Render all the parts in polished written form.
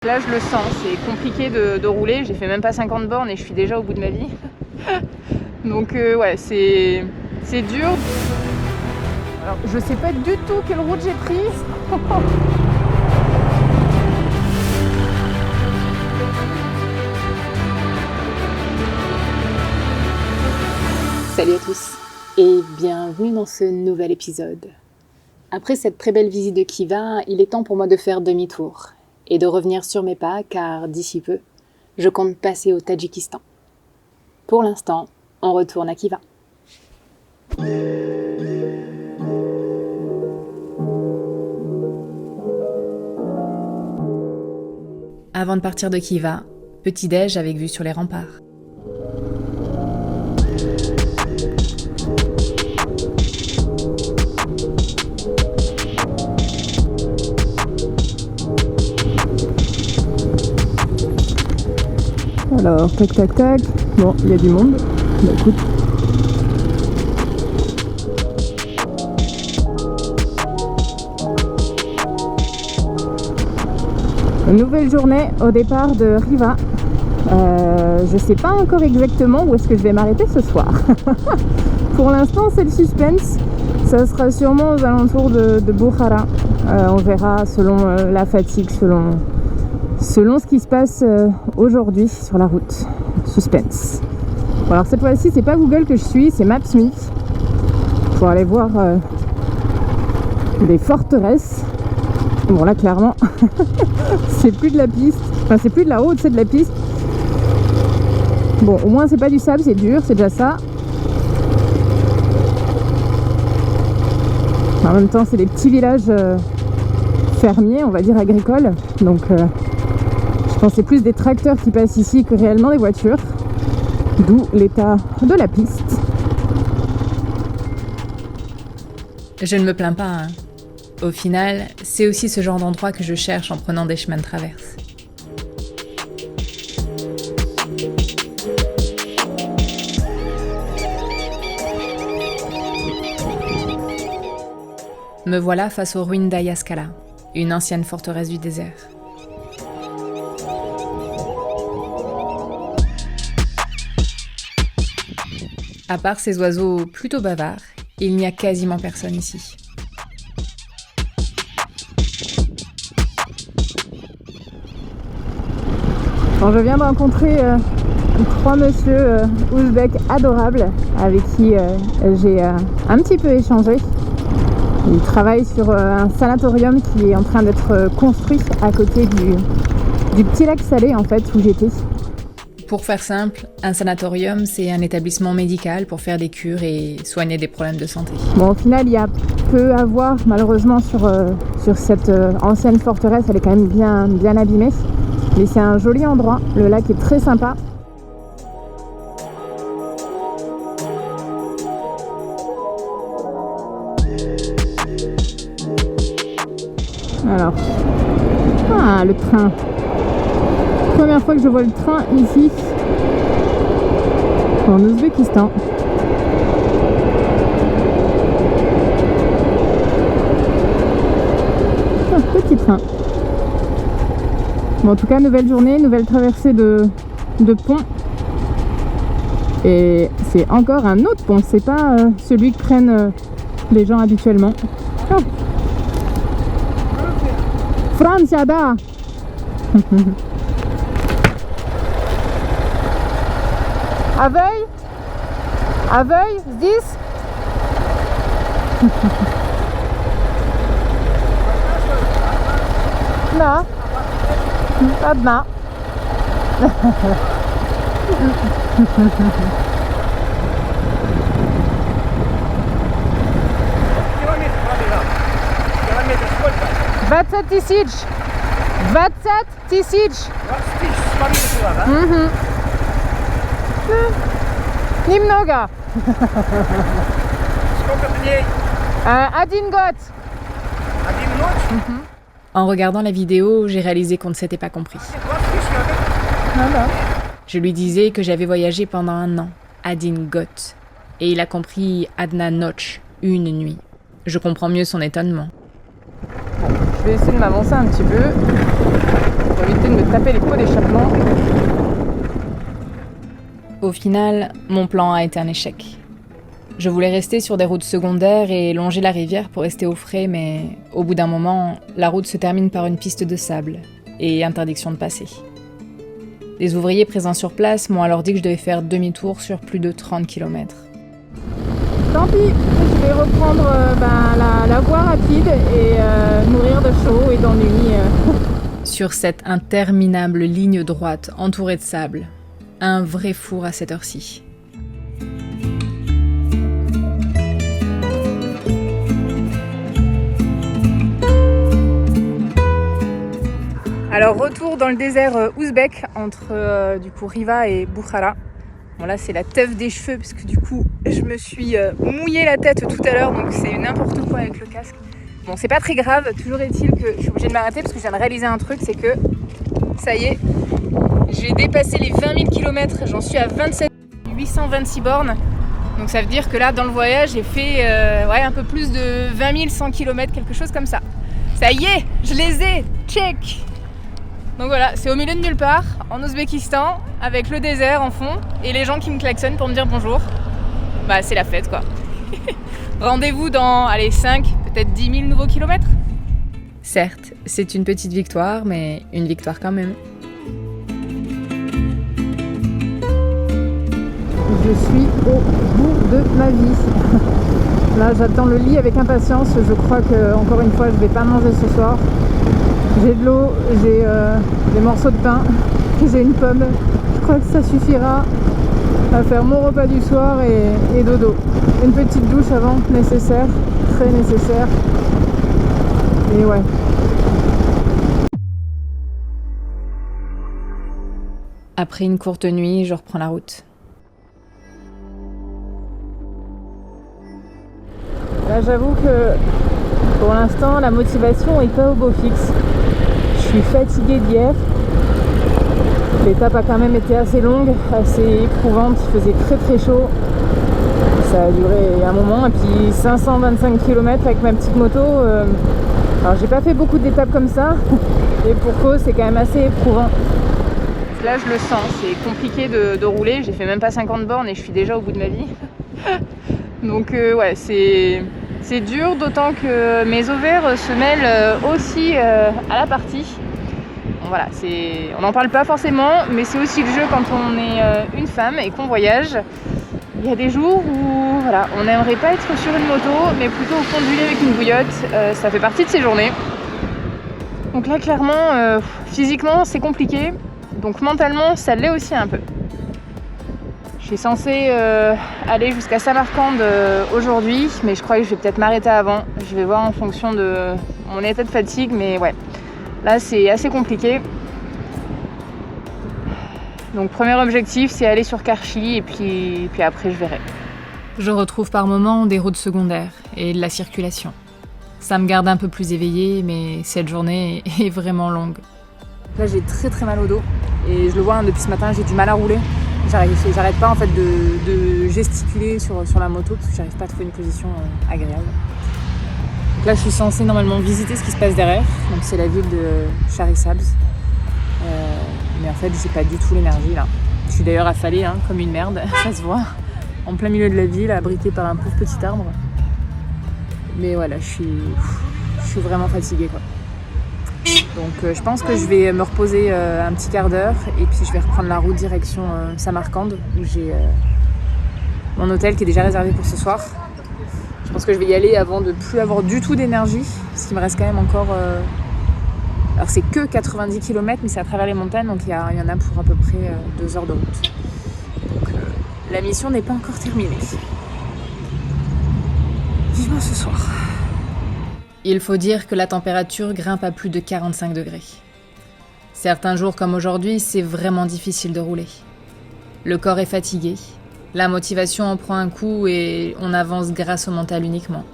Là je le sens, c'est compliqué de rouler, j'ai fait même pas 50 bornes et je suis déjà au bout de ma vie. Donc ouais, c'est dur. Alors je sais pas du tout quelle route j'ai prise. Salut à tous et bienvenue dans ce nouvel épisode. Après cette très belle visite de Khiva, il est temps pour moi de faire demi-tour et de revenir sur mes pas car d'ici peu, je compte passer au Tadjikistan. Pour l'instant, on retourne à Khiva. Avant de partir de Khiva, petit-déj avec vue sur les remparts. Alors, tac tac tac, bon, il y a du monde, bah écoute. Une nouvelle journée au départ de Riva. Je sais pas encore exactement où est-ce que je vais m'arrêter ce soir. Pour l'instant, c'est le suspense. Ça sera sûrement aux alentours de Bukhara. On verra selon la fatigue, selon ce qui se passe aujourd'hui sur la route. Suspense. Bon, alors cette fois-ci, c'est pas Google que je suis, c'est Maps.me pour aller voir des forteresses. Bon là, clairement, c'est plus de la piste. Enfin, c'est plus de la route, c'est de la piste. Bon, au moins, c'est pas du sable, c'est dur, c'est déjà ça. En même temps, c'est des petits villages fermiers, on va dire agricoles. Donc, je pense que c'est plus des tracteurs qui passent ici que réellement des voitures. D'où l'état de la piste. Je ne me plains pas, hein. Au final, c'est aussi ce genre d'endroit que je cherche en prenant des chemins de traverse. Me voilà face aux ruines d'Ayaskala, une ancienne forteresse du désert. À part ces oiseaux plutôt bavards, il n'y a quasiment personne ici. Bon, je viens de rencontrer 3 monsieur ouzbeks adorables avec qui j'ai un petit peu échangé. Ils travaillent sur un sanatorium qui est en train d'être construit à côté du petit lac salé en fait où j'étais. Pour faire simple, un sanatorium, c'est un établissement médical pour faire des cures et soigner des problèmes de santé. Bon, au final, il y a peu à voir malheureusement sur cette ancienne forteresse. Elle est quand même bien abîmée. Mais c'est un joli endroit. Le lac est très sympa. Alors, le train. Première fois que je vois le train ici en Ouzbékistan. Petit train. Bon, en tout cas, nouvelle journée, nouvelle traversée de pont. Et c'est encore un autre pont, c'est pas celui que prennent les gens habituellement. Oh. Francia da. Aveuil, здесь? Да. Одна. $20 тысяч. Немного. Сколько дней? Один год. Один ночь? En regardant la vidéo, j'ai réalisé qu'on ne s'était pas compris. 20 тысяч. Je lui disais que j'avais voyagé pendant 1 an, Adin Got, et il a compris Adna Noche, une nuit. Je comprends mieux son étonnement. Je vais essayer de m'avancer un petit peu pour éviter de me taper les pots d'échappement. Au final, mon plan a été un échec. Je voulais rester sur des routes secondaires et longer la rivière pour rester au frais, mais au bout d'un moment, la route se termine par une piste de sable et interdiction de passer. Les ouvriers présents sur place m'ont alors dit que je devais faire demi-tour sur plus de 30 km. Tant pis, je vais reprendre la voie rapide et mourir de chaud et d'ennui. Sur cette interminable ligne droite entourée de sable, un vrai four à cette heure-ci. Alors retour dans le désert ouzbek entre du coup Riva et Bukhara. Bon là c'est la teuf des cheveux parce que du coup je me suis mouillé la tête tout à l'heure, donc c'est n'importe quoi avec le casque. Bon c'est pas très grave, toujours est-il que je suis obligée de m'arrêter parce que je viens de réaliser un truc, c'est que ça y est, j'ai dépassé les 20 000 km, j'en suis à 27 826 bornes. Donc ça veut dire que là dans le voyage j'ai fait un peu plus de 20 100 km, quelque chose comme ça. Ça y est, je les ai, check. Donc voilà, c'est au milieu de nulle part, en Ouzbékistan, avec le désert en fond, et les gens qui me klaxonnent pour me dire bonjour. Bah c'est la fête quoi. Rendez-vous dans, 5, peut-être 10 000 nouveaux kilomètres. Certes, c'est une petite victoire, mais une victoire quand même. Je suis au bout de ma vie. Là j'attends le lit avec impatience, je crois que encore une fois je vais pas manger ce soir. J'ai de l'eau, j'ai des morceaux de pain, j'ai une pomme. Je crois que ça suffira à faire mon repas du soir et dodo. Une petite douche avant, nécessaire, très nécessaire. Et ouais. Après une courte nuit, je reprends la route. Là j'avoue que pour l'instant la motivation n'est pas au beau fixe. Je suis fatiguée d'hier. L'étape a quand même été assez longue, assez éprouvante, il faisait très très chaud. Ça a duré un moment et puis 525 km avec ma petite moto. Alors j'ai pas fait beaucoup d'étapes comme ça et pour cause c'est quand même assez éprouvant. Là je le sens, c'est compliqué de rouler, j'ai fait même pas 50 bornes et je suis déjà au bout de ma vie. Donc ouais c'est dur, d'autant que mes ovaires se mêlent aussi à la partie. Bon, voilà, on n'en parle pas forcément, mais c'est aussi le jeu quand on est une femme et qu'on voyage. Il y a des jours où voilà, on n'aimerait pas être sur une moto, mais plutôt au fond du lit avec une bouillotte. Ça fait partie de ces journées. Donc là, clairement, physiquement, c'est compliqué. Donc mentalement, ça l'est aussi un peu. Je suis censée aller jusqu'à Samarcande aujourd'hui, mais je crois que je vais peut-être m'arrêter avant. Je vais voir en fonction de mon état de fatigue, mais ouais, là c'est assez compliqué. Donc premier objectif, c'est aller sur Karchi et puis après je verrai. Je retrouve par moments des routes secondaires et de la circulation. Ça me garde un peu plus éveillée, mais cette journée est vraiment longue. Là j'ai très très mal au dos et je le vois depuis ce matin, j'ai du mal à rouler. J'arrête pas en fait de gesticuler sur la moto parce que j'arrive pas à trouver une position agréable. Donc là je suis censée normalement visiter ce qui se passe derrière, donc c'est la ville de Charisabz. Mais en fait j'ai pas du tout l'énergie là. Je suis d'ailleurs affalée comme une merde, ça se voit, en plein milieu de la ville, abritée par un pauvre petit arbre. Mais voilà, je suis vraiment fatiguée quoi. Donc je pense que je vais me reposer un petit quart d'heure et puis je vais reprendre la route direction Samarcande où j'ai mon hôtel qui est déjà réservé pour ce soir. Je pense que je vais y aller avant de plus avoir du tout d'énergie parce qu'il me reste quand même encore... Alors c'est que 90 km mais c'est à travers les montagnes donc il y en a pour à peu près 2 heures de route. Donc la mission n'est pas encore terminée. Vivement ce soir. Il faut dire que la température grimpe à plus de 45 degrés. Certains jours comme aujourd'hui, c'est vraiment difficile de rouler. Le corps est fatigué, la motivation en prend un coup et on avance grâce au mental uniquement.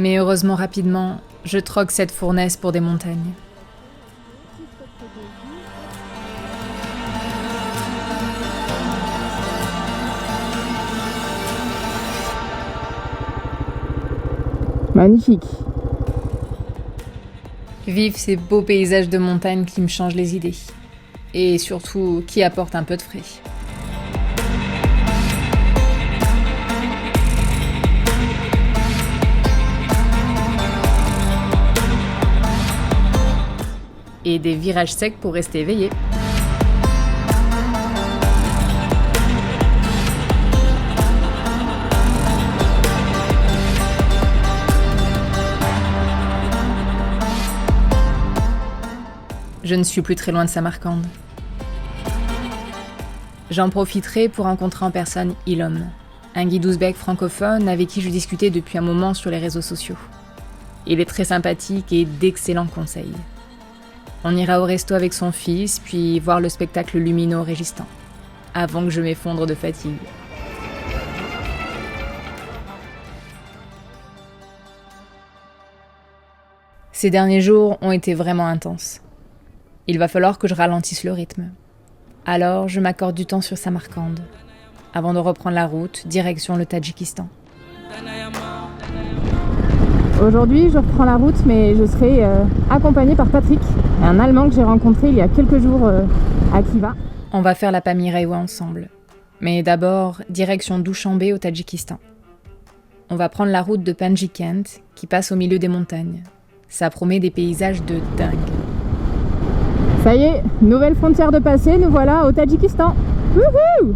Mais heureusement rapidement, je troque cette fournaise pour des montagnes. Magnifique. Vivre ces beaux paysages de montagne qui me changent les idées. Et surtout, qui apportent un peu de frais. Et des virages secs pour rester éveillé. Je ne suis plus très loin de Samarcande. J'en profiterai pour rencontrer en personne Ilhom, un guide ouzbek francophone avec qui je discutais depuis un moment sur les réseaux sociaux. Il est très sympathique et d'excellents conseils. On ira au resto avec son fils, puis voir le spectacle lumineux au Régistan, avant que je m'effondre de fatigue. Ces derniers jours ont été vraiment intenses. Il va falloir que je ralentisse le rythme. Alors, je m'accorde du temps sur Samarcande, avant de reprendre la route, direction le Tadjikistan. Aujourd'hui, je reprends la route, mais je serai accompagnée par Patrick, un Allemand que j'ai rencontré il y a quelques jours à Khiva. On va faire la Pamir-Rewa ensemble. Mais d'abord, direction Dushanbe au Tadjikistan. On va prendre la route de Panjikent, qui passe au milieu des montagnes. Ça promet des paysages de dingue. Ça y est, nouvelle frontière de passé, nous voilà au Tadjikistan. Wouhou!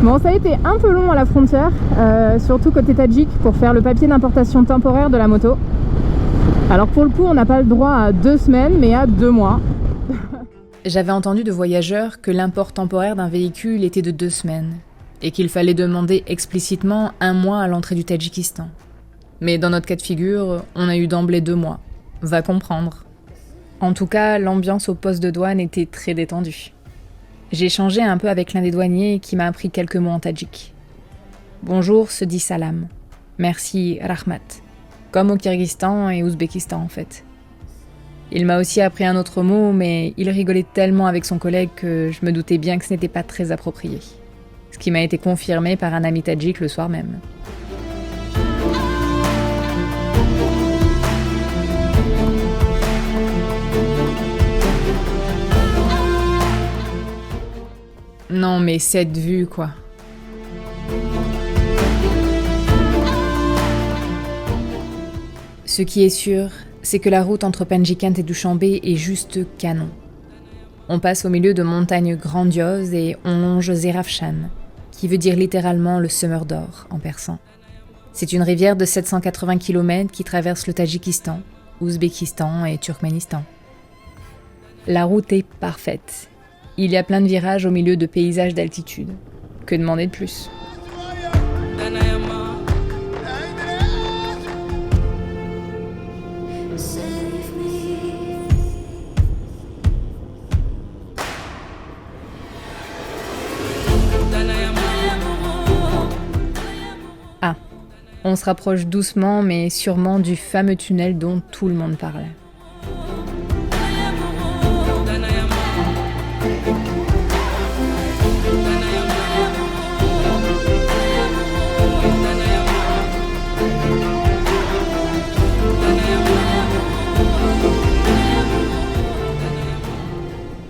Bon, ça a été un peu long à la frontière, surtout côté tadjik, pour faire le papier d'importation temporaire de la moto. Alors pour le coup, on n'a pas le droit à 2 semaines, mais à 2 mois. J'avais entendu de voyageurs que l'import temporaire d'un véhicule était de 2 semaines, et qu'il fallait demander explicitement 1 mois à l'entrée du Tadjikistan. Mais dans notre cas de figure, on a eu d'emblée 2 mois. Va comprendre. En tout cas, l'ambiance au poste de douane était très détendue. J'ai échangé un peu avec l'un des douaniers qui m'a appris quelques mots en tadjik. Bonjour se dit salam. Merci rahmat. Comme au Kyrgyzstan et Ouzbékistan en fait. Il m'a aussi appris un autre mot, mais il rigolait tellement avec son collègue que je me doutais bien que ce n'était pas très approprié. Ce qui m'a été confirmé par un ami tadjik le soir même. Non mais cette vue quoi. Ce qui est sûr, c'est que la route entre Panjikent et Dushanbe est juste canon. On passe au milieu de montagnes grandioses et on longe Zerafshan, qui veut dire littéralement le semeur d'or en persan. C'est une rivière de 780 km qui traverse le Tadjikistan, Ouzbékistan et Turkménistan. La route est parfaite. Il y a plein de virages au milieu de paysages d'altitude. Que demander de plus ? Ah, on se rapproche doucement mais sûrement du fameux tunnel dont tout le monde parle.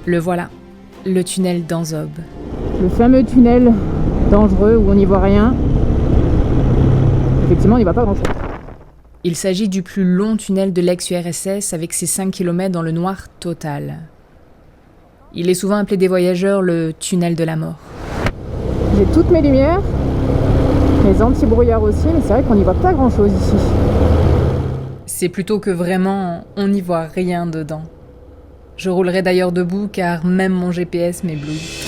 Le voilà, le tunnel d'Anzob. Le fameux tunnel dangereux où on n'y voit rien. Effectivement, on n'y voit pas grand-chose. Il s'agit du plus long tunnel de l'ex-URSS avec ses 5 km dans le noir total. Il est souvent appelé des voyageurs le tunnel de la mort. J'ai toutes mes lumières, mes anti-brouillards aussi, mais c'est vrai qu'on n'y voit pas grand-chose ici. C'est plutôt que vraiment, on n'y voit rien dedans. Je roulerai d'ailleurs debout car même mon GPS m'éblouit.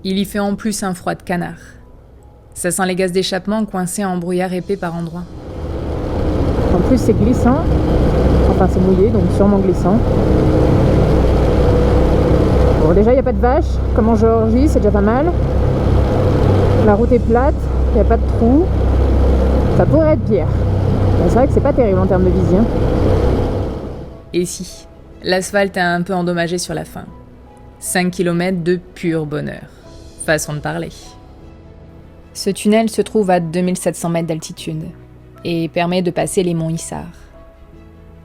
Il y fait en plus un froid de canard. Ça sent les gaz d'échappement coincés en brouillard épais par endroits. En plus c'est glissant, enfin c'est mouillé donc sûrement glissant. Bon déjà il n'y a pas de vaches, comme en Géorgie c'est déjà pas mal. La route est plate, il n'y a pas de trous. Ça pourrait être pire. Mais c'est vrai que c'est pas terrible en termes de vision. Et si, l'asphalte a un peu endommagé sur la fin. 5 km de pur bonheur. Façon de parler. Ce tunnel se trouve à 2700 mètres d'altitude et permet de passer les monts Issar.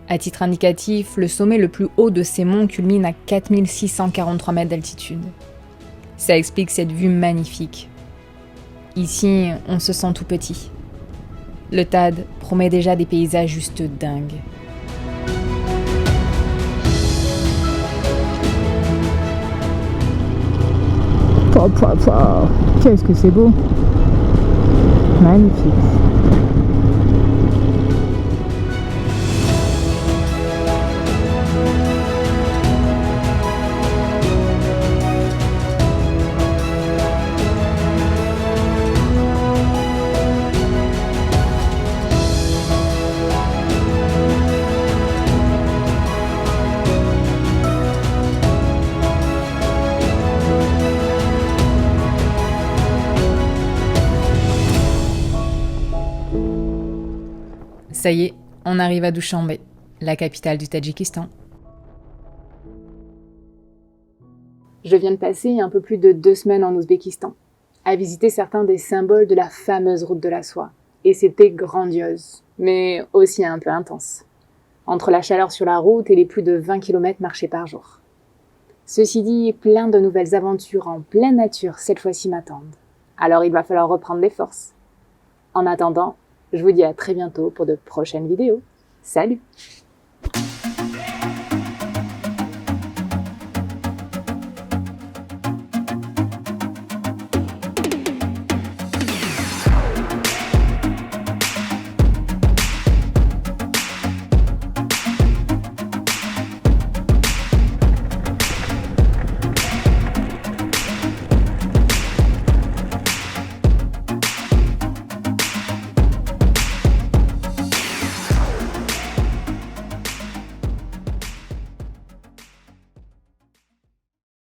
À titre indicatif, le sommet le plus haut de ces monts culmine à 4643 mètres d'altitude. Ça explique cette vue magnifique. Ici, on se sent tout petit. Le TAD promet déjà des paysages juste dingues. Qu'est-ce que c'est beau! Magnifique! Ça y est, on arrive à Dushanbe, la capitale du Tadjikistan. Je viens de passer un peu plus de 2 semaines en Ouzbékistan, à visiter certains des symboles de la fameuse route de la soie. Et c'était grandiose, mais aussi un peu intense. Entre la chaleur sur la route et les plus de 20 km marchés par jour. Ceci dit, plein de nouvelles aventures en pleine nature cette fois-ci m'attendent. Alors il va falloir reprendre des forces. En attendant, je vous dis à très bientôt pour de prochaines vidéos. Salut!